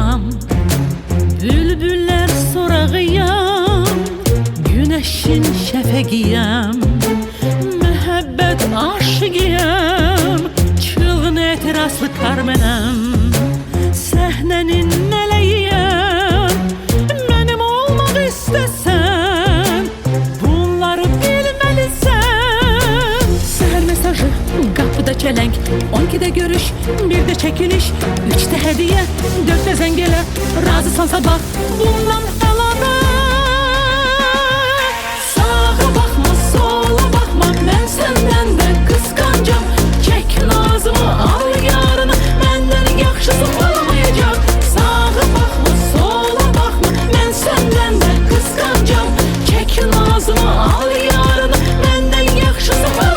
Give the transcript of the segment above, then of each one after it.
dastanıyam. Bülbüller sorağıyam, güneşin şefegiyem. Mühebbet aşıgiyem, çılgın etirazlı karmenem. Səhnenin mələyiyəm, mənim olmaq istəsən, bunları bilməlisən. Səhər mesajı, qapıda çələng, 12'də görüş, 1'də çəkiliş, 3'də hədiyyə, 4'də zəng elə, razısan sabah, bundan əlavə. Sağa baxma, sola baxma, mən səndən də qısqancam. Çək nazımı, al yarını, məndən yaxşısı olamayacaq. Sağa baxma, sola baxma, mən səndən də qısqancam. Çək nazımı, al yarını, məndən yaxşısı olamayacaq.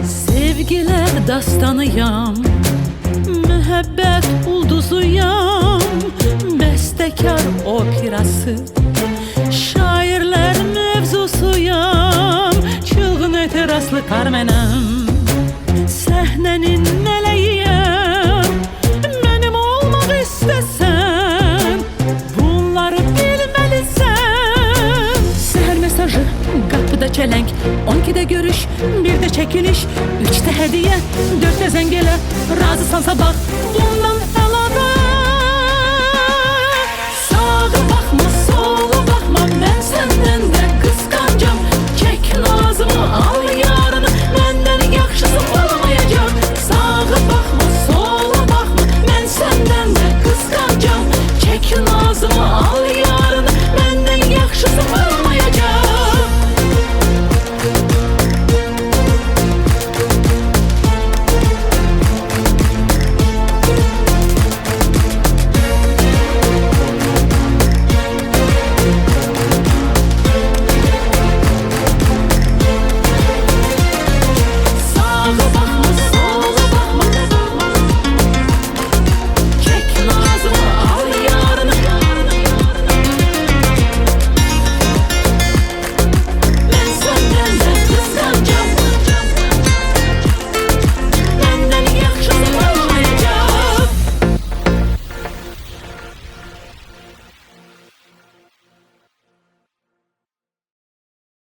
Sevgiler dastanıyam, mühebbet ulduzuyam. Bestekar operası, şairler mevzusuyam. Çılgın etirazlı karmenem, səhnenin mələyiyəm. Mənim olmaq istəsən, bunları bilməlisən. Səhər mesajı, qapıda çələng, 12'də görüş, 1'də çəkiliş, 3'də hədiyyə, 4'də zəng elə, razısan sabah, bundan əlavə. Sağa baxma, sola baxma, mən səndən də